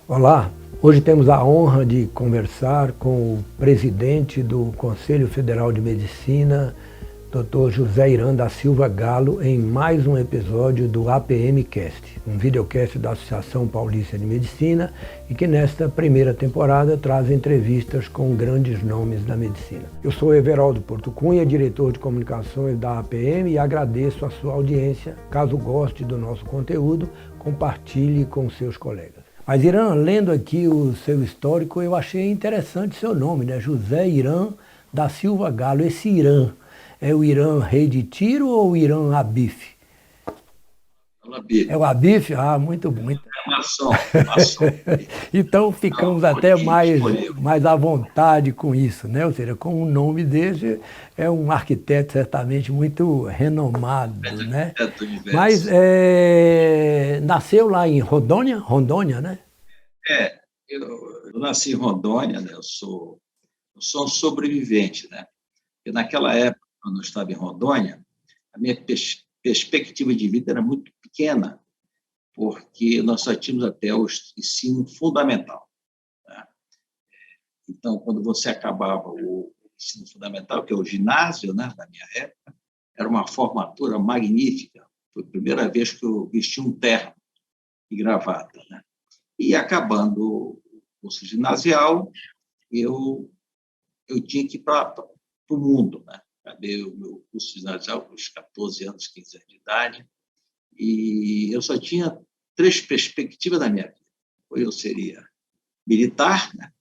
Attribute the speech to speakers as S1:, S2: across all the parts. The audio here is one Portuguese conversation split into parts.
S1: Olá, hoje temos a honra de conversar com o presidente do Conselho Federal de Medicina, Dr. José Irã da Silva Galo, em mais um episódio do APM-Cast, um videocast da Associação Paulista de Medicina e que nesta primeira temporada traz entrevistas com grandes nomes da medicina. Eu sou Everaldo Porto Cunha, diretor de comunicações da APM, e agradeço a sua audiência. Caso goste do nosso conteúdo, compartilhe com seus colegas. Mas, Irã, lendo aqui o seu histórico, eu achei interessante seu nome, né? José Irã da Silva Galo. Esse Irã é o Irã rei de Tiro ou o Irã Abif? É o Abif? Ah, muito bom.
S2: Maçom.
S1: Então
S2: Não,
S1: ficamos
S2: foi
S1: até
S2: quem que escolheu.
S1: mais à vontade com isso, né? Ou seja, com um nome desse, é um arquiteto certamente muito renomado, né?
S2: É do
S1: Mas
S2: universo.
S1: nasceu lá em Rondônia, Rondônia, né?
S2: Eu nasci em Rondônia, né? Eu sou um sobrevivente, né? Porque naquela época, quando eu estava em Rondônia, a minha perspectiva de vida era muito pequena, porque nós só tínhamos até o ensino fundamental, né? Então, quando você acabava o ensino fundamental, que é o ginásio, né, da minha época, era uma formatura magnífica. Foi a primeira vez que eu vesti um terno e gravata, né? E acabando o curso ginasial, eu, eu tinha que ir para o mundo, né? Acabei o meu curso ginasial com os 14 anos, 15 anos de idade, e eu só tinha três perspectivas na minha vida. Ou eu seria militar, né?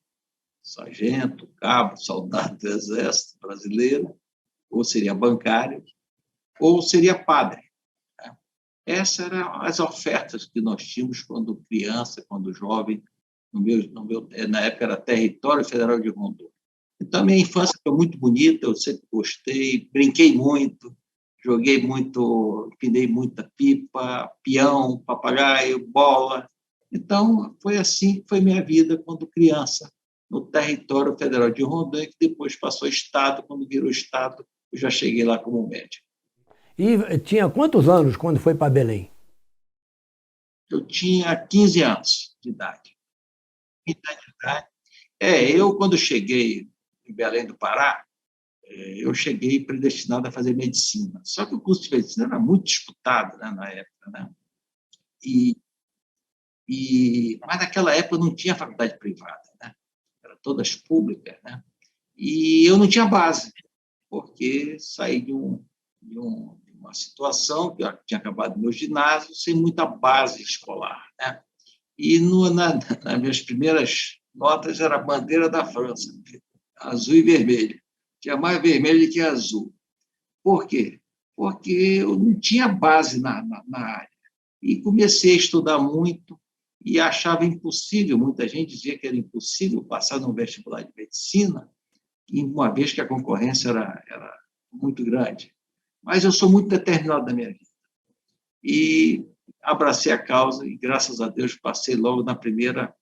S2: Sargento, cabo, soldado do Exército Brasileiro, ou seria bancário, ou seria padre, né? Essas eram as ofertas que nós tínhamos quando criança, quando jovem, na época era Território Federal de Rondônia. Então, a minha infância foi muito bonita, eu sempre gostei, brinquei muito, joguei muito, empinei muita pipa, peão, papagaio, bola. Então, foi assim que foi minha vida quando criança, no Território Federal de Rondônia, que depois passou Estado. Quando virou Estado, eu já cheguei lá como médico.
S1: E tinha quantos anos quando foi para Belém?
S2: Eu tinha 15 anos de idade. 15 anos de idade. Eu, quando cheguei em Belém do Pará, eu cheguei predestinado a fazer medicina. Só que o curso de medicina era muito disputado, né, na época, né? E, mas naquela época não tinha faculdade privada, né? Era todas públicas, né? E eu não tinha base, porque saí de uma situação que eu tinha acabado meu ginásio sem muita base escolar, né? E nas minhas primeiras notas era a bandeira da França, azul e vermelho. Tinha mais vermelho que azul. Por quê? Porque eu não tinha base na área. E comecei a estudar muito e achava impossível, muita gente dizia que era impossível passar no vestibular de medicina, uma vez que a concorrência era muito grande. Mas eu sou muito determinado na minha vida. E abracei a causa e, graças a Deus, passei logo na primeira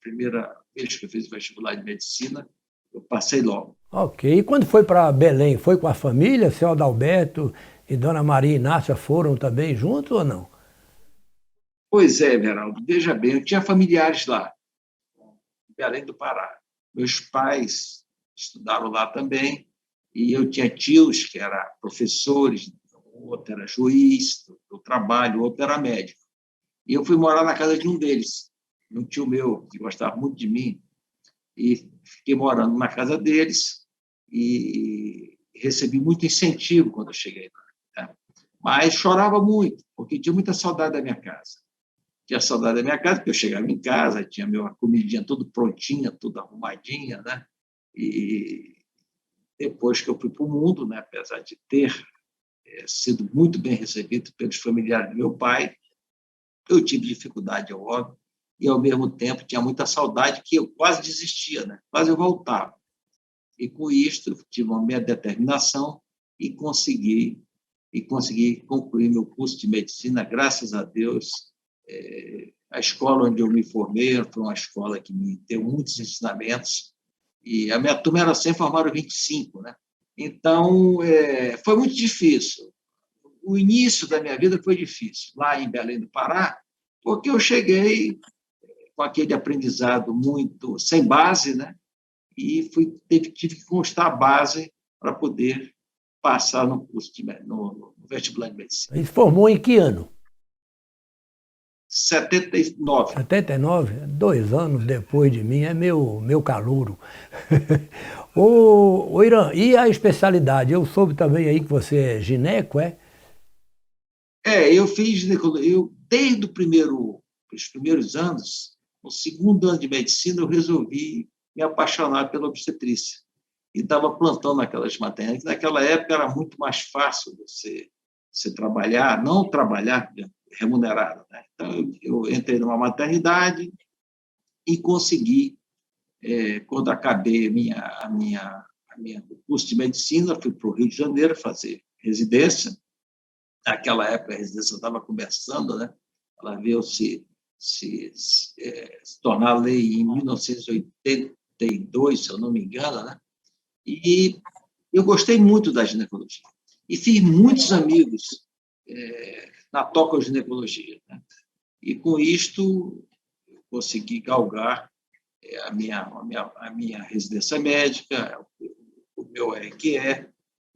S2: vez que eu fiz o vestibular de medicina, eu passei logo.
S1: Ok. E quando foi para Belém, foi com a família? Seu Adalberto e Dona Maria Inácia foram também juntos ou não?
S2: Pois é, Veraldo, veja bem, eu tinha familiares lá, em Belém do Pará. Meus pais estudaram lá também, e eu tinha tios que eram professores, o outro era juiz do trabalho, o outro era médico. E eu fui morar na casa de um deles, um tio meu que gostava muito de mim, e fiquei morando na casa deles e recebi muito incentivo quando eu cheguei lá, né? Mas chorava muito, porque tinha muita saudade da minha casa. Tinha saudade da minha casa, porque eu chegava em casa, tinha minha comidinha tudo prontinha, tudo arrumadinha, né? E depois que eu fui para o mundo, né, apesar de ter sido muito bem recebido pelos familiares do meu pai, eu tive dificuldade, é óbvio, e ao mesmo tempo tinha muita saudade que eu quase desistia, né? Quase eu voltava. E com isto eu tive uma minha determinação e consegui concluir meu curso de medicina, graças a Deus. A escola onde eu me formei foi uma escola que me deu muitos ensinamentos, e a minha turma era 100, formaram 25, né? Então, foi muito difícil. O início da minha vida foi difícil, lá em Belém do Pará, porque eu cheguei com aquele aprendizado muito sem base, né? E tive que constar a base para poder passar no curso no vestibular de medicina.
S1: E formou em que ano?
S2: 79.
S1: 79? 2 anos depois de mim, é meu calouro. Ô Irã, e a especialidade? Eu soube também aí que você é gineco, é?
S2: Eu fiz ginecologia, desde os primeiros anos, no segundo ano de medicina, eu resolvi me apaixonar pela obstetrícia. E estava plantando aquelas maternidades. Naquela época era muito mais fácil você trabalhar, não trabalhar remunerado, né? Então, eu entrei numa maternidade e consegui, quando acabei o curso de medicina, fui para o Rio de Janeiro fazer residência. Naquela época, a residência estava começando, né? Ela veio se tornar lei em 1982, se eu não me engano, né? E eu gostei muito da ginecologia. E fiz muitos amigos na tocoginecologia, né? E, com isto, eu consegui galgar a minha residência médica, o meu RQE,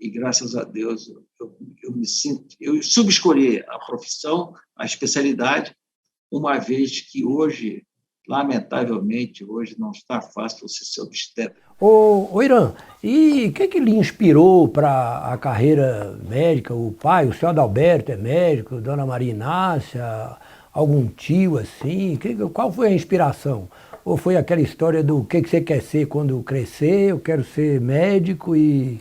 S2: e, graças a Deus, eu subescolhi a profissão, a especialidade, uma vez que hoje, lamentavelmente, hoje não está fácil você ser obstetra.
S1: Ô Irã, e o que lhe inspirou para a carreira médica? O pai, o senhor Adalberto é médico, dona Maria Inácia, algum tio assim? Qual foi a inspiração? Ou foi aquela história do que você quer ser quando crescer? Eu quero ser médico e...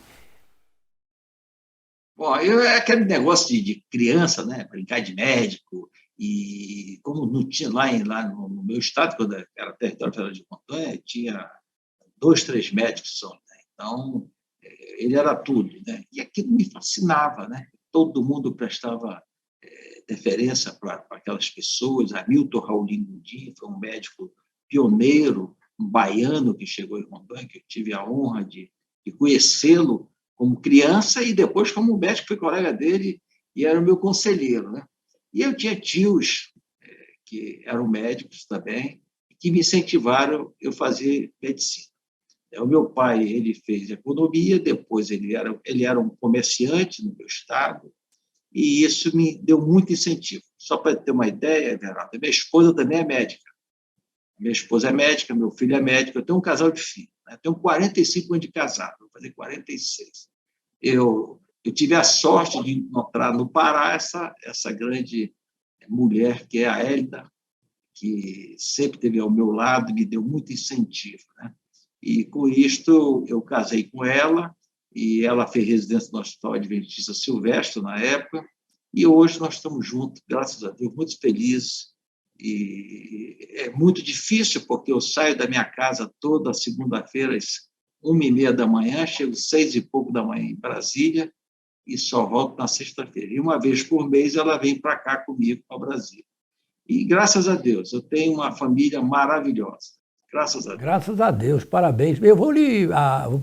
S2: Bom, é aquele negócio de criança, né? Brincar de médico, e como não tinha lá no meu estado, quando era território federal de Montanha, tinha 2, 3 médicos só, né? Então, ele era tudo, né? E aquilo me fascinava, né? Todo mundo prestava deferência para aquelas pessoas. Hamilton Raulino Gudim foi um médico pioneiro, um baiano que chegou em Rondônia, que eu tive a honra de conhecê-lo como criança e depois como médico, fui colega dele e era o meu conselheiro, né? E eu tinha tios que eram médicos também, que me incentivaram a fazer medicina. O meu pai, ele fez economia, depois ele era um comerciante no meu estado, e isso me deu muito incentivo. Só para ter uma ideia, Everaldo, minha esposa também é médica. Minha esposa é médica, meu filho é médico, eu tenho um casal de filhos, né? Eu tenho 45 anos de casado, vou fazer 46. Eu tive a sorte de encontrar no Pará essa grande mulher, que é a Hélida, que sempre esteve ao meu lado e me deu muito incentivo, né? E, com isto, eu casei com ela, e ela fez residência no Hospital Adventista Silvestre, na época, e hoje nós estamos juntos, graças a Deus, muito felizes. E é muito difícil, porque eu saio da minha casa toda segunda-feira, às 1h30 da manhã, chego 6 e pouco da manhã em Brasília, e só volto na sexta-feira. E uma vez por mês ela vem para cá comigo, para Brasília. E, graças a Deus, eu tenho uma família maravilhosa. Graças a Deus.
S1: Graças a Deus, parabéns. Eu vou lhe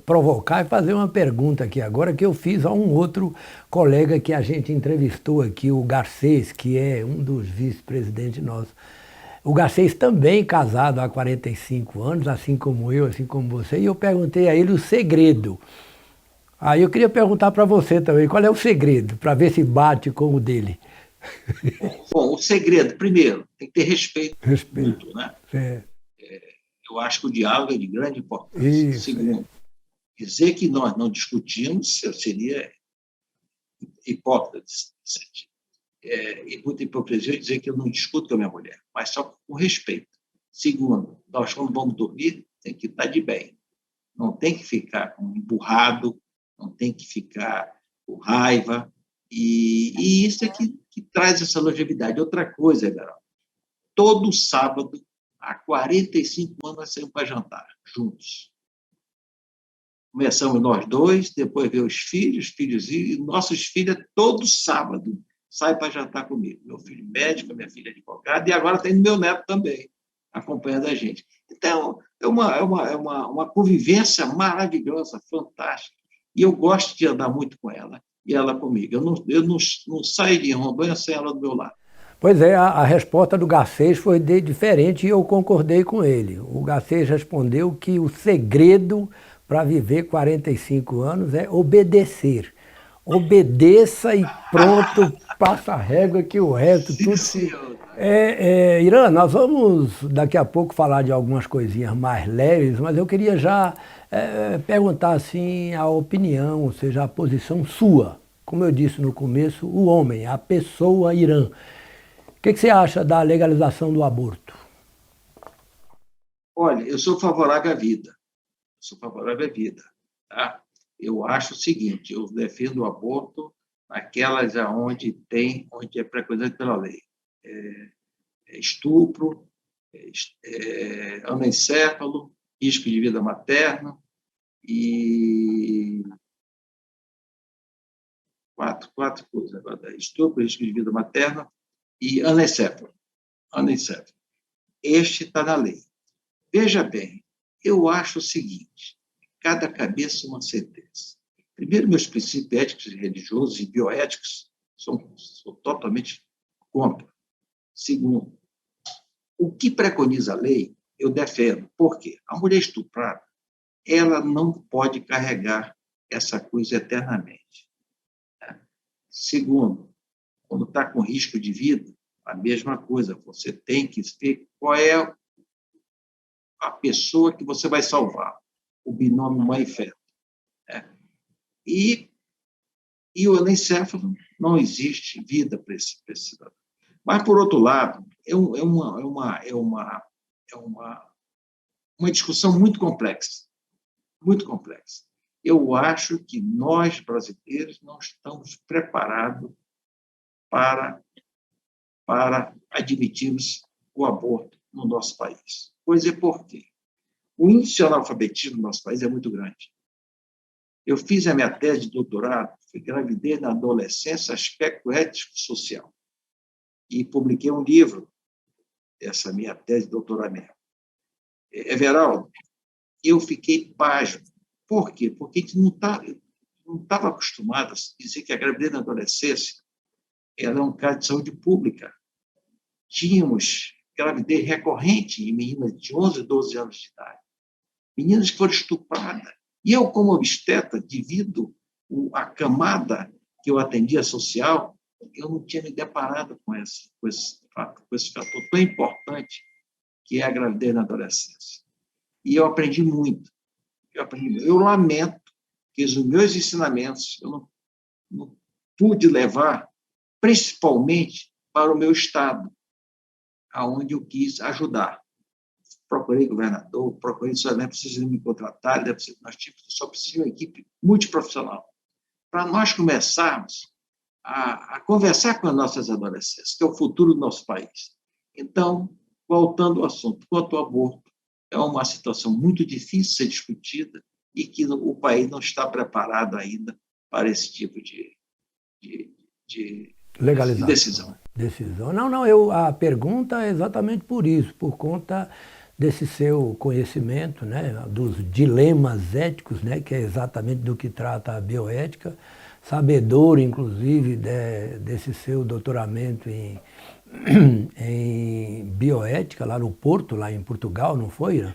S1: provocar e fazer uma pergunta aqui agora que eu fiz a um outro colega que a gente entrevistou aqui, o Garcês, que é um dos vice-presidentes nossos. O Garcês também casado há 45 anos, assim como eu, assim como você, e eu perguntei a ele o segredo. Aí eu queria perguntar para você também, qual é o segredo, para ver se bate com o dele.
S2: Bom, o segredo, primeiro, tem que ter respeito.
S1: Respeito.
S2: Mútuo, né?
S1: É.
S2: Eu acho que o diálogo é de grande importância.
S1: Isso,
S2: segundo, dizer que nós não discutimos seria hipócrita. E muita hipocrisia dizer que eu não discuto com a minha mulher, mas só com respeito. Segundo, nós, quando vamos dormir, tem que estar de bem. Não tem que ficar emburrado, não tem que ficar com raiva. E isso é que traz essa longevidade. Outra coisa, Garoto, todo sábado, há 45 anos, nós saímos para jantar, juntos. Começamos nós dois, depois veio os filhos, e nossos filhos, todo sábado, saem para jantar comigo. Meu filho médico, minha filha advogada, e agora tem meu neto também, acompanhando a gente. Então, é uma convivência maravilhosa, fantástica. E eu gosto de andar muito com ela, e ela comigo. Eu não saio de Rondônia sem ela do meu lado.
S1: Pois é, a resposta do Garcês foi diferente e eu concordei com ele. O Garcês respondeu que o segredo para viver 45 anos é obedecer. Obedeça e pronto, passa a régua que o resto
S2: Sim,
S1: tudo se...
S2: senhor.
S1: Irã, nós vamos daqui a pouco falar de algumas coisinhas mais leves, mas eu queria já perguntar assim a opinião, ou seja, a posição sua. Como eu disse no começo, o homem, a pessoa Irã. O que você acha da legalização do aborto?
S2: Olha, eu sou favorável à vida. Sou favorável à vida. Tá? Eu acho o seguinte, eu defendo o aborto naquelas onde é preconizado pela lei. Estupro, anencefalo, risco de vida materna e quatro coisas agora. Estupro, risco de vida materna e anencefalo. Este está na lei. Veja bem, eu acho o seguinte, cada cabeça uma sentença. Primeiro, meus princípios éticos e religiosos e bioéticos são totalmente contra. Segundo, o que preconiza a lei, eu defendo. Por quê? A mulher estuprada, ela não pode carregar essa coisa eternamente. Segundo, quando está com risco de vida, a mesma coisa, você tem que ver qual é a pessoa que você vai salvar, o binômio mãe e feto. E o anencefalo, não existe vida para esse cidadão. Mas, por outro lado, é uma discussão muito complexa, muito complexa. Eu acho que nós, brasileiros, não estamos preparados para admitirmos o aborto no nosso país. Pois é, por quê? O índice de analfabetismo no nosso país é muito grande. Eu fiz a minha tese de doutorado, foi gravidez na adolescência, aspecto ético-social. E publiquei um livro dessa minha tese de doutoramento. Everaldo, eu fiquei pasmo. Por quê? Porque a gente não estava acostumado a dizer que a gravidez na adolescência era um caso de saúde pública. Tínhamos gravidez recorrente em meninas de 11, 12 anos de idade. Meninas que foram estupradas. E eu, como obstetra, devido à camada que eu atendia social, eu não tinha me deparado com esse fator tão importante que é a gravidez na adolescência. E eu aprendi muito. Eu lamento que os meus ensinamentos eu não pude levar, principalmente para o meu estado, aonde eu quis ajudar. Procurei governador, procurei, só não é preciso me contratar, nós só precisamos de uma equipe multiprofissional. Para nós começarmos a conversar com as nossas adolescentes, que é o futuro do nosso país. Então, voltando ao assunto, quanto ao aborto, é uma situação muito difícil de ser discutida e que o país não está preparado ainda para esse tipo de decisão.
S1: Não, a pergunta é exatamente por isso, por conta desse seu conhecimento, né, dos dilemas éticos, né, que é exatamente do que trata a bioética, sabedor, inclusive, desse seu doutoramento em bioética, lá no Porto, lá em Portugal, não foi? Né?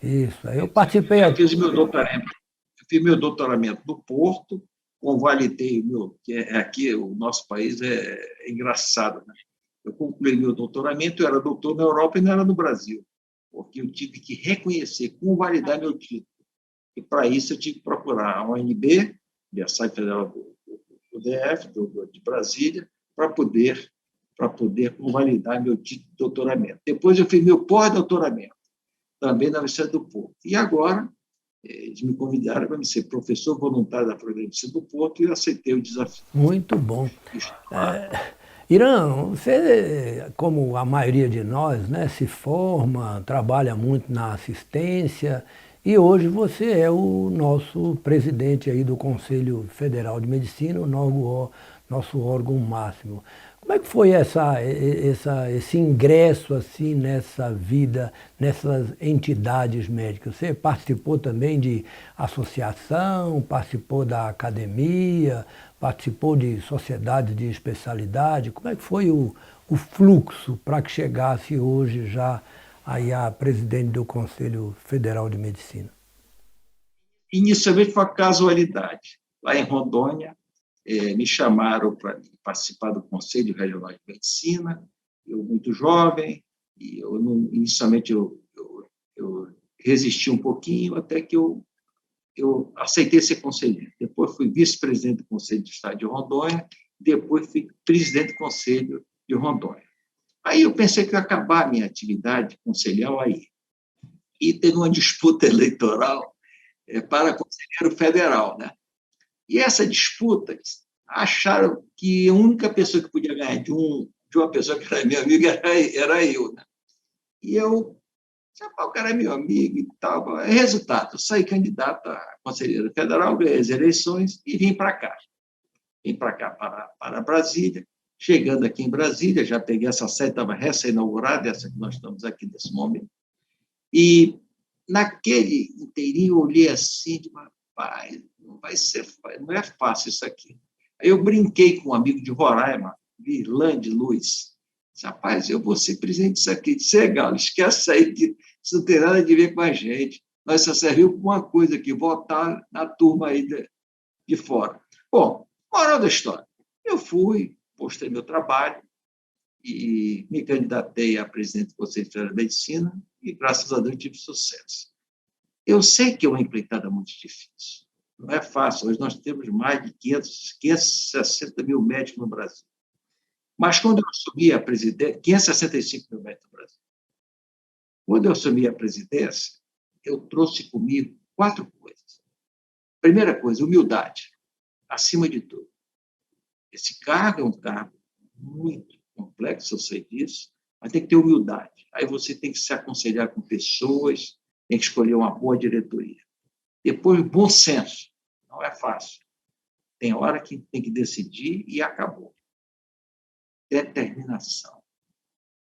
S1: Isso, aí eu participei...
S2: Eu fiz meu doutoramento no Porto, convalidei que aqui o nosso país é engraçado, né? Eu concluí meu doutoramento, eu era doutor na Europa e não era no Brasil, porque eu tive que reconhecer, convalidar meu título. E, para isso, eu tive que procurar a UNB, Universidade Federal do DF, de Brasília, para poder convalidar meu título de doutoramento. Depois, eu fiz meu pós-doutoramento, também na Universidade do Porto. E agora, eles me convidaram para ser professor voluntário da Universidade do Porto e eu aceitei o desafio.
S1: Muito bom. Irã, você, como a maioria de nós, né, se forma, trabalha muito na assistência e hoje você é o nosso presidente aí do Conselho Federal de Medicina, o nosso órgão máximo. Como é que foi esse ingresso assim nessa vida, nessas entidades médicas? Você participou também de associação, participou da academia, participou de sociedade de especialidade? Como é que foi o o fluxo para que chegasse hoje já aí a presidente do Conselho Federal de Medicina?
S2: Inicialmente foi uma casualidade. Lá em Rondônia, me chamaram para participar do Conselho Regional de Medicina, eu muito jovem, e inicialmente eu resisti um pouquinho, até que eu aceitei ser conselheiro. Depois fui vice-presidente do Conselho de Estado de Rondônia, depois fui presidente do Conselho de Rondônia. Aí eu pensei que ia acabar a minha atividade conselhal aí. E teve uma disputa eleitoral para conselheiro federal, né? E essa disputa, acharam que a única pessoa que podia ganhar de uma pessoa que era minha amiga era eu, né? E eu, o cara é meu amigo e tal. Resultado, eu saí candidato a conselheiro federal, ganhei as eleições e vim para cá. Vim para cá, para Brasília. Chegando aqui em Brasília, já peguei essa sede, estava recém-inaugurada, essa que nós estamos aqui nesse momento. E naquele inteirinho eu olhei assim, de rapaz, não é fácil isso aqui. Aí eu brinquei com um amigo de Roraima, Virlande Luiz. Disse, rapaz, eu vou ser presidente disso aqui. Disse, legal, esquece aí, que isso não tem nada a ver com a gente. Nós só servimos para uma coisa aqui, votar na turma aí de fora. Bom, moral da história. Eu fui, postei meu trabalho e me candidatei a presidente do Conselho Federal de Medicina e, graças a Deus, tive sucesso. Eu sei que é uma empreitada muito difícil. Não é fácil. Hoje nós temos mais de 560 mil médicos no Brasil. Mas quando eu assumi a presidência, 565 mil médicos no Brasil. Quando eu assumi a presidência, eu trouxe comigo 4 coisas. Primeira coisa, humildade, acima de tudo. Esse cargo é um cargo muito complexo, eu sei disso, mas tem que ter humildade. Aí você tem que se aconselhar com pessoas, tem que escolher uma boa diretoria. Depois, bom senso. Não é fácil. Tem hora que tem que decidir e acabou. Determinação.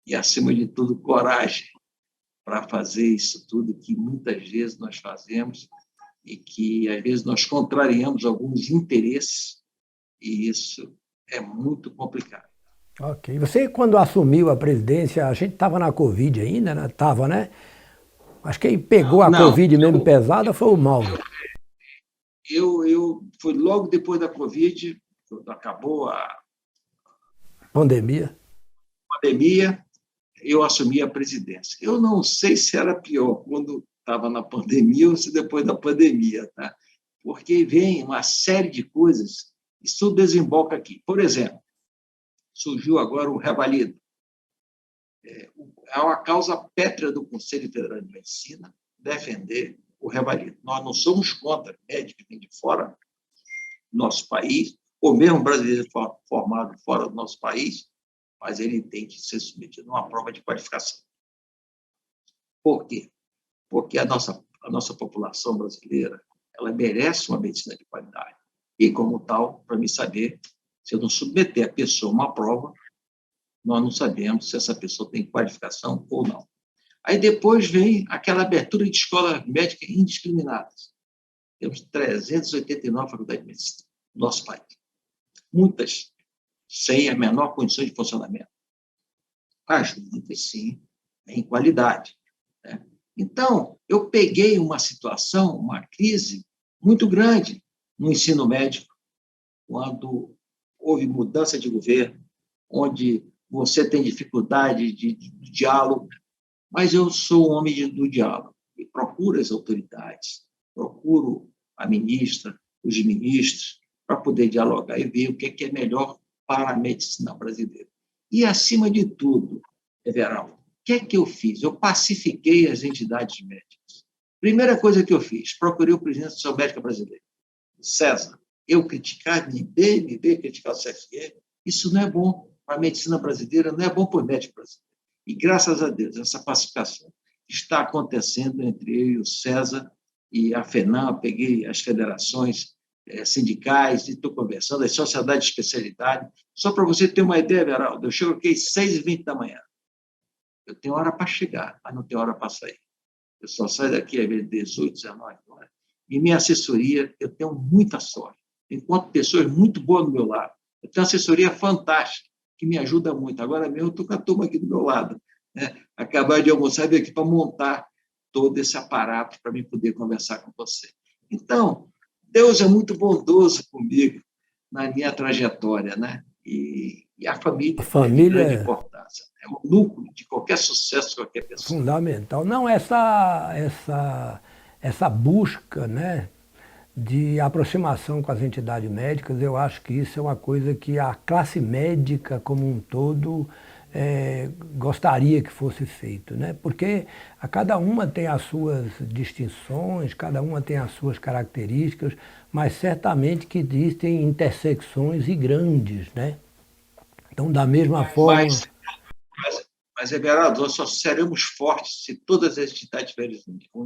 S2: E, acima de tudo, coragem para fazer isso tudo que muitas vezes nós fazemos e que, às vezes, nós contrariamos alguns interesses e isso é muito complicado.
S1: Ok. Você, quando assumiu a presidência, a gente estava na Covid ainda, né? Estava, né? Acho que quem pegou a Covid mesmo pesada foi o Mauro.
S2: Foi logo depois da Covid, quando acabou a
S1: Pandemia.
S2: Eu assumi a presidência. Eu não sei se era pior quando estava na pandemia ou se depois da pandemia, tá? Porque vem uma série de coisas, isso tudo desemboca aqui. Por exemplo, surgiu agora o Revalido. É uma causa pétrea do Conselho Federal de Medicina defender o Revalido. Nós não somos contra médico que vem de fora do nosso país, ou mesmo brasileiro formado fora do nosso país, mas ele tem que ser submetido a uma prova de qualificação. Por quê? Porque a nossa população brasileira ela merece uma medicina de qualidade. E, como tal, para me saber, se eu não submeter a pessoa a uma prova, nós não sabemos se essa pessoa tem qualificação ou não. Aí depois vem aquela abertura de escolas médicas indiscriminadas. Temos 389 faculdades de medicina no nosso país. Muitas sem a menor condição de funcionamento. Mas muitas, sim, em qualidade. Né? Então, eu peguei uma situação, uma crise muito grande no ensino médico, quando houve mudança de governo, onde você tem dificuldade de diálogo, mas eu sou um homem do diálogo e procuro as autoridades, procuro a ministra, os ministros, para poder dialogar e ver o que é melhor para a medicina brasileira. E, acima de tudo, Everaldo, o que eu fiz? Eu pacifiquei as entidades médicas. Primeira coisa que eu fiz, procurei o presidente da Associação Médica Brasileira, César. Eu criticar MB, criticar o CFE, isso não é bom para a medicina brasileira, não é bom para o médico brasileiro. E, graças a Deus, essa pacificação está acontecendo entre eu e o César e a FENAM, peguei as federações sindicais e estou conversando, as sociedades de especialidade. Só para você ter uma ideia, Everaldo, eu chego aqui às 6h20 da manhã. Eu tenho hora para chegar, mas não tenho hora para sair. Eu só saio daqui às vezes 18, 19 horas. E minha assessoria, eu tenho muita sorte. Encontro pessoas muito boas do meu lado. Eu tenho uma assessoria fantástica. que me ajuda muito. Agora mesmo eu estou com a turma aqui do meu lado, né? Acabar de almoçar e vir aqui para montar todo esse aparato para mim poder conversar com você. Então, Deus é muito bondoso comigo na minha trajetória, né? E a
S1: A
S2: família é de
S1: família
S2: grande
S1: é
S2: importância. É o núcleo de qualquer sucesso de qualquer pessoa.
S1: fundamental. Não, essa busca, né, de aproximação com as entidades médicas, eu acho que isso é uma coisa que a classe médica como um todo gostaria que fosse feito, né? Porque a cada uma tem as suas distinções, cada uma tem as suas características, mas certamente que existem intersecções e grandes, né? Então, da mesma forma,
S2: Mas, mas Everaldo, nós só seremos fortes se todas as entidades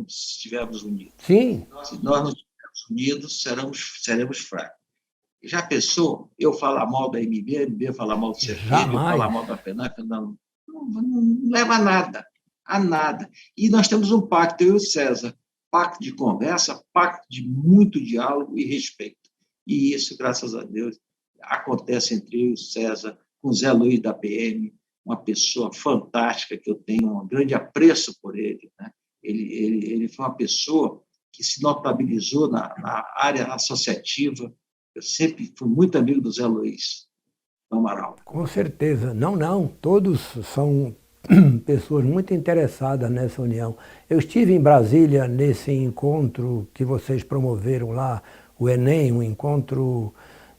S2: estivermos unidas.
S1: sim,
S2: Se nós não estivermos unidos, seremos fracos. Já pensou eu falar mal da MB, a MB falar mal do CFM, eu falar
S1: jamais.
S2: mal da FENAF? Não leva a nada. E nós temos um pacto, eu e o César, pacto de conversa, pacto de muito diálogo e respeito. E isso, graças a Deus, acontece entre eu e o César, com o Zé Luiz da PM, uma pessoa fantástica que eu tenho um grande apreço por ele, né? Ele foi uma pessoa que se notabilizou na área associativa. Eu sempre fui muito amigo do Zé Luiz do Amaral.
S1: Com certeza. Não, não. Todos são pessoas muito interessadas nessa união. Eu estive em Brasília nesse encontro que vocês promoveram lá, o Enem, um encontro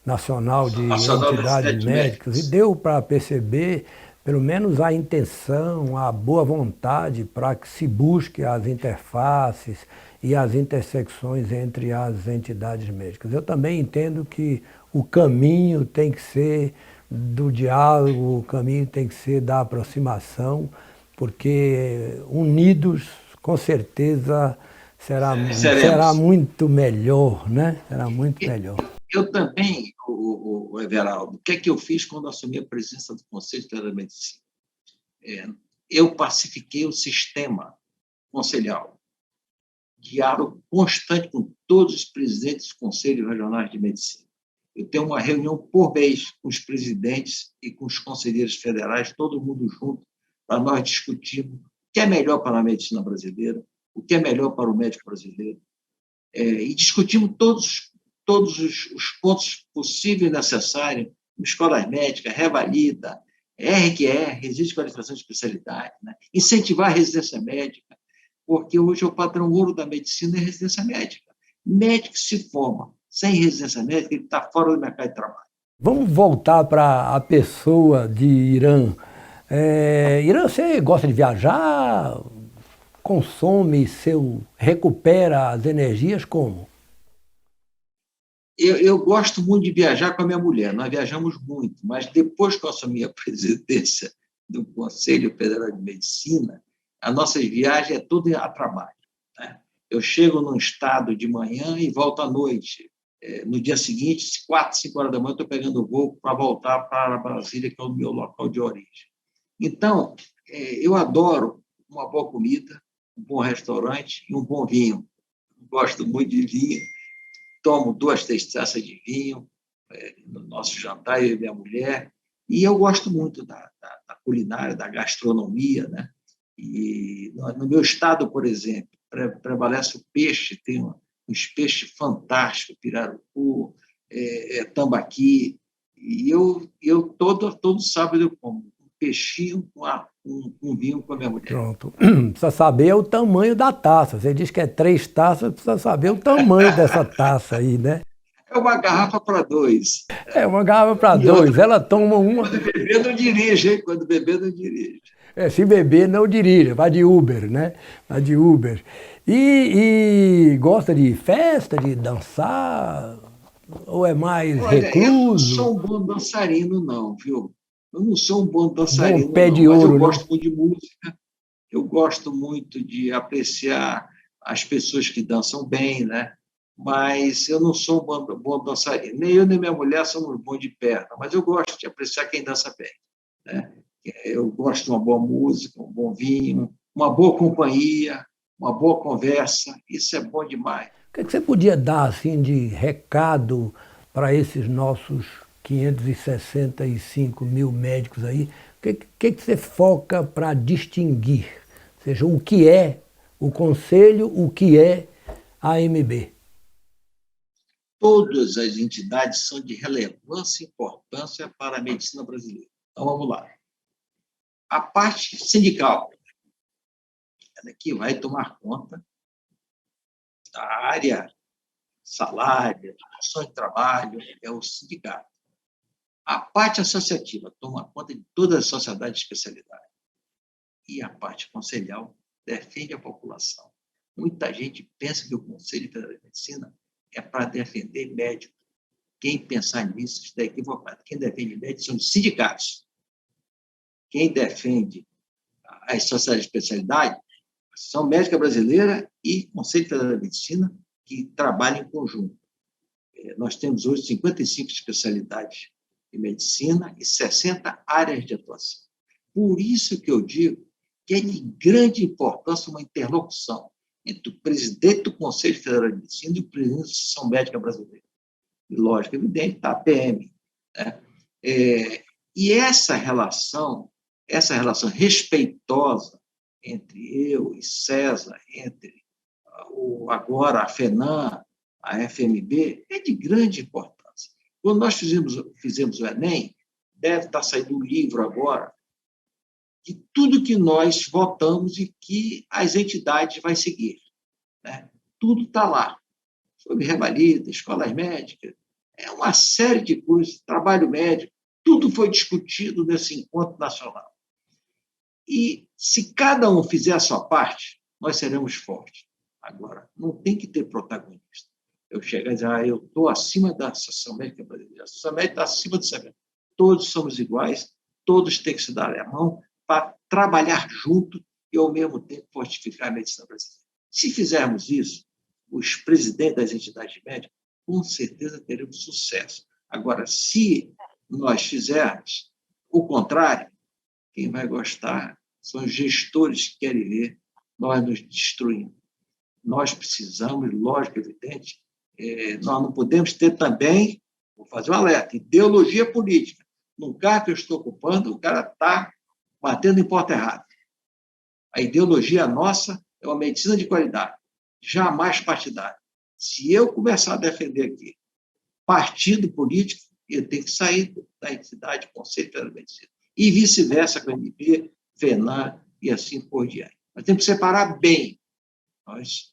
S1: nacional de
S2: Nacional das
S1: entidades
S2: Cidades
S1: médicas, e
S2: Médicas.
S1: deu para perceber, pelo menos, a intenção, a boa vontade para que se busque as interfaces e as intersecções entre as entidades médicas. Eu também entendo que o caminho tem que ser do diálogo, o caminho tem que ser da aproximação, porque unidos, com certeza, será
S2: Seremos.
S1: muito melhor, né? Será muito melhor.
S2: Eu também, o Everaldo, o que é que eu fiz quando assumi a presidência do Conselho Federal de Medicina? Eu pacifiquei o sistema conselhal, diálogo constante com todos os presidentes dos conselhos regionais de medicina. Eu tenho uma reunião por mês com os presidentes e com os conselheiros federais, todo mundo junto, para nós discutirmos o que é melhor para a medicina brasileira, o que é melhor para o médico brasileiro, e discutimos todos os pontos possíveis e necessários, escolas médicas, revalida, RQR, Registro de Qualificação de Especialidade, né? Incentivar a residência médica, porque hoje é o padrão ouro da medicina é a residência médica. Médico que se forma sem residência médica, ele está fora do mercado de trabalho.
S1: Vamos voltar para a pessoa de Irã. Irã, você gosta de viajar? Consome recupera as energias como?
S2: Eu gosto muito de viajar com a minha mulher, nós viajamos muito, mas depois que eu assumi a presidência do Conselho Federal de Medicina, a nossa viagem é tudo a trabalho, né? Eu chego num estado de manhã e volto à noite. No dia seguinte, 4, 5 horas da manhã, eu estou pegando o voo para voltar para Brasília, que é o meu local de origem. Então, eu adoro uma boa comida, um bom restaurante e um bom vinho. Gosto muito de vinho, tomo 2, 3 taças de vinho no nosso jantar, eu e minha mulher, e eu gosto muito da culinária, da gastronomia, né? E no meu estado, por exemplo, prevalece o peixe, tem uns peixes fantásticos, pirarucu, tambaqui, e eu todo sábado eu como um peixinho com um vinho com a minha mulher.
S1: Pronto. Precisa saber o tamanho da taça. Você diz que é 3 taças, precisa saber o tamanho dessa taça aí, né?
S2: É uma garrafa para 2.
S1: É uma garrafa para
S2: E
S1: 2.
S2: outra,
S1: Ela toma uma.
S2: quando beber, não dirige, hein? Quando beber, não dirige.
S1: Se beber, não dirija. Vai de Uber, né? Vai de Uber. E gosta de festa, de dançar? Ou é mais
S2: Olha, eu não
S1: recluso?
S2: sou um bom dançarino, não, viu? Eu não sou um bom
S1: Bom
S2: dançarino,
S1: pé
S2: não,
S1: de
S2: mas eu
S1: ouro, não?
S2: gosto muito de música, eu gosto muito de apreciar as pessoas que dançam bem, né? Mas eu não sou um bom dançarino. Nem eu nem minha mulher somos bons de perna, mas eu gosto de apreciar quem dança bem, né? Eu gosto de uma boa música, um bom vinho, uma boa companhia, uma boa conversa, isso é bom demais.
S1: O que você podia dar assim de recado para esses nossos 565 mil médicos aí. O que você foca para distinguir? Ou seja, o que é o Conselho, o que é a AMB?
S2: Todas as entidades são de relevância e importância para a medicina brasileira. Então, vamos lá. A parte sindical, ela que vai tomar conta da área, salário, condições de trabalho, é o sindicato. A parte associativa toma conta de toda a sociedade de especialidade. E a parte conselhal defende a população. Muita gente pensa que o Conselho Federal de Medicina é para defender médico. Quem pensar nisso está equivocado. Quem defende médicos são os sindicatos. Quem defende as sociedades de especialidade são Médica Brasileira e Conselho Federal de Medicina, que trabalham em conjunto. Nós temos hoje 55 especialidades de medicina e 60 áreas de atuação. Por isso que eu digo que é de grande importância uma interlocução entre o presidente do Conselho Federal de Medicina e o presidente da Associação Médica Brasileira. E, lógico, evidente, está a PM. Né? E essa relação respeitosa entre eu e César, entre agora a FENAM, a FMB, é de grande importância. Quando nós fizemos o Enem, deve estar saindo um livro agora, de tudo que nós votamos e que as entidades vão seguir. Né? Tudo está lá. Sobre revalida, escolas médicas, uma série de coisas, trabalho médico, tudo foi discutido nesse encontro nacional. E se cada um fizer a sua parte, nós seremos fortes. Agora, não tem que ter protagonista. Eu chego e dizer, eu estou acima da Associação Médica Brasileira, a Associação Médica está acima do CME. Todos somos iguais, todos têm que se dar a mão para trabalhar junto e, ao mesmo tempo, fortificar a medicina brasileira. Se fizermos isso, os presidentes das entidades médicas, com certeza teremos sucesso. Agora, se nós fizermos o contrário, quem vai gostar são os gestores que querem ver nós nos destruindo. Nós precisamos, lógico, evidente, nós não podemos ter também, vou fazer um alerta, ideologia política. No cargo que eu estou ocupando, o cara está batendo em porta errada. A ideologia nossa é uma medicina de qualidade, jamais partidária. Se eu começar a defender aqui partido político, eu tenho que sair da entidade Conselho Federal de Medicina. E vice-versa com a MP, FENAM e assim por diante. Nós temos que separar bem.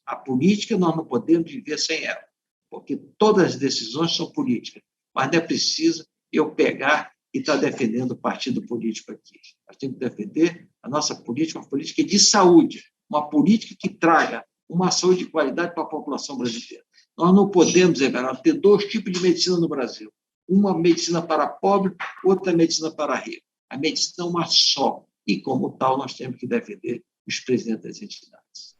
S2: A política, nós não podemos viver sem ela, porque todas as decisões são políticas, mas não é preciso eu pegar e estar defendendo o partido político aqui. Nós temos que defender a nossa política, uma política de saúde, uma política que traga uma saúde de qualidade para a população brasileira. Nós não podemos, Everaldo, ter dois tipos de medicina no Brasil. Uma medicina para pobre, outra medicina para rico. A medicina é uma só. E, como tal, nós temos que defender os presidentes das entidades.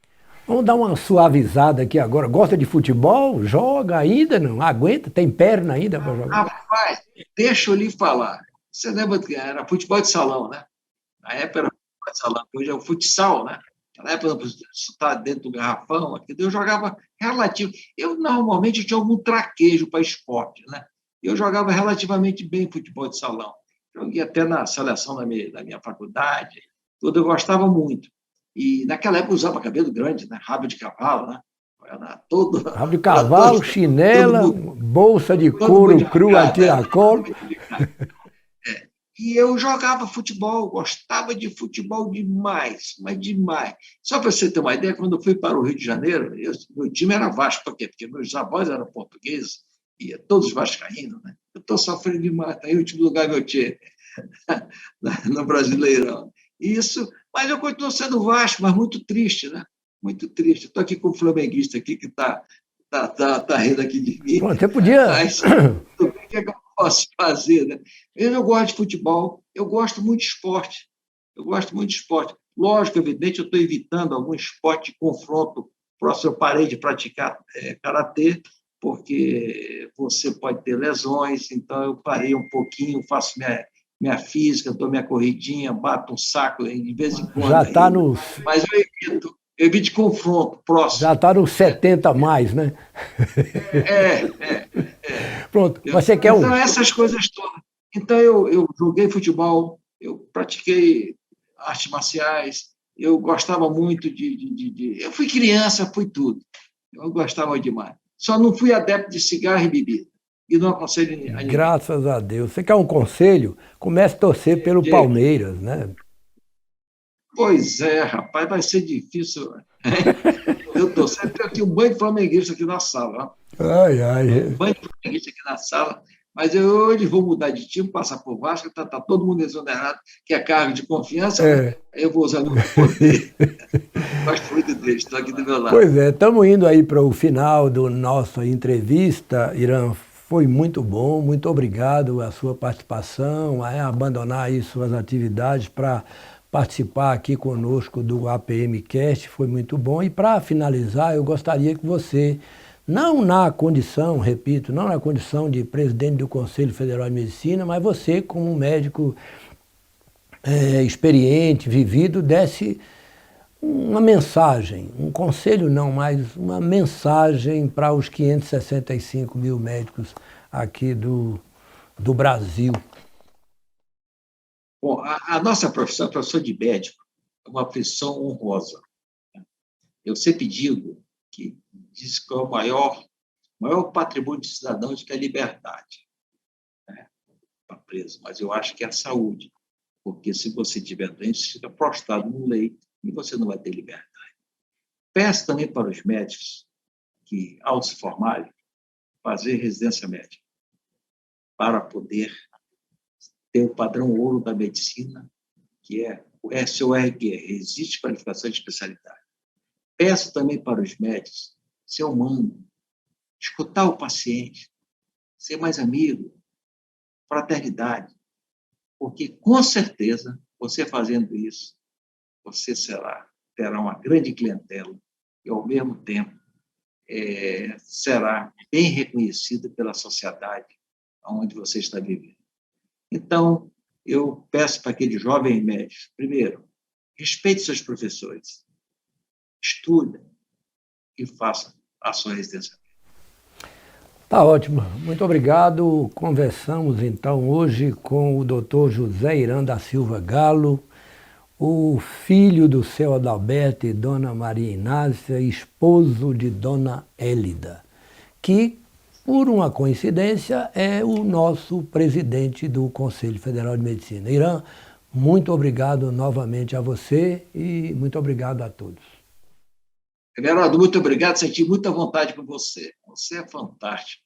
S1: Vamos dar uma suavizada aqui agora. Gosta de futebol? Joga ainda? Não aguenta? Tem perna ainda para jogar?
S2: Rapaz, deixa eu lhe falar. Você lembra que era futebol de salão, né? Na época era futebol de salão, hoje é o futsal, né? Na época, está dentro do garrafão, aqui, eu jogava relativo. Eu, normalmente, tinha algum traquejo para esporte, né? Eu jogava relativamente bem futebol de salão. Joguei até na seleção da minha faculdade, tudo, eu gostava muito. E naquela época eu usava cabelo grande, né? Rabo de cavalo, né? Era todo,
S1: rabo de cavalo, todo, chinela, bolsa de couro cru a tiracolo.
S2: E eu jogava futebol, gostava de futebol demais, mas demais. Só para você ter uma ideia, quando eu fui para o Rio de Janeiro, meu time era Vasco, por quê? Porque meus avós eram portugueses, e todos vascaínos, né? Eu estou sofrendo demais, está em último lugar meu time, no Brasileirão. Isso, mas eu continuo sendo Vasco, mas muito triste, né? Muito triste. Estou aqui com o flamenguista aqui que está rindo aqui de mim.
S1: Pô, você podia...
S2: Mas, o que é que eu posso fazer, né? Eu gosto de futebol, eu gosto muito de esporte. Lógico, evidente, eu estou evitando algum esporte de confronto próximo. Eu parei de praticar karatê, porque você pode ter lesões, então eu parei um pouquinho, faço minha física, dou minha corridinha, bato um saco de vez em quando.
S1: Já está no...
S2: Mas eu evito confronto próximo.
S1: Já está nos 70 mais, né? Pronto, mas você quer um...
S2: Então, essas coisas todas. Então, eu joguei futebol, eu pratiquei artes marciais, eu gostava muito Eu fui criança, fui tudo. Eu gostava demais. Só não fui adepto de cigarro e bebida. E não aconselho a ninguém.
S1: Graças a Deus. Você quer um conselho? Comece a torcer pelo
S2: Diego,
S1: Palmeiras, né?
S2: pois é, rapaz, vai ser difícil. Eu tô sempre aqui um banho de flamenguista aqui na sala. Ó.
S1: Ai, ai.
S2: Um banho de flamenguista aqui na sala. Mas eu hoje vou mudar de time, passar por Vasco, tá todo mundo exonerado, que é cargo de confiança, né?
S1: É.
S2: Aí eu vou usar meu poder. Gosto muito deles, estão aqui do meu lado.
S1: Pois é, estamos indo aí para o final da nossa entrevista, Irã. Foi muito bom, muito obrigado a sua participação, a abandonar aí suas atividades para participar aqui conosco do APM Cast, foi muito bom. E para finalizar, eu gostaria que você, não na condição, repito, não na condição de presidente do Conselho Federal de Medicina, mas você como um médico experiente, vivido, desse uma mensagem, um conselho não, mas uma mensagem para os 565 mil médicos aqui do Brasil.
S2: Bom, a nossa profissão, a profissão de médico, é uma profissão honrosa. Eu sempre digo que diz que é o maior patrimônio de cidadão que é a liberdade. Está preso, mas eu acho que é a saúde. Porque se você estiver doente, você fica prostrado no leito e você não vai ter liberdade. Peço também para os médicos que, ao se formarem, fazer residência médica, para poder ter o padrão ouro da medicina, que é o SORQ, Registro de Qualificação de Especialidade. Peço também para os médicos ser humano, escutar o paciente, ser mais amigo, fraternidade, porque, com certeza, você fazendo isso, você terá uma grande clientela e, ao mesmo tempo, será bem reconhecido pela sociedade onde você está vivendo. Então, eu peço para aqueles jovens médicos, primeiro, respeite seus professores, estude e faça a sua residência.
S1: Tá ótimo, muito obrigado. Conversamos então hoje com o Dr. José Irã da Silva Galo, o filho do seu Adalberto e Dona Maria Inácia, esposo de Dona Élida, que, por uma coincidência, é o nosso presidente do Conselho Federal de Medicina. Irã, muito obrigado novamente a você e muito obrigado a todos.
S2: Everaldo, muito obrigado, senti muita vontade com você. Você é fantástico.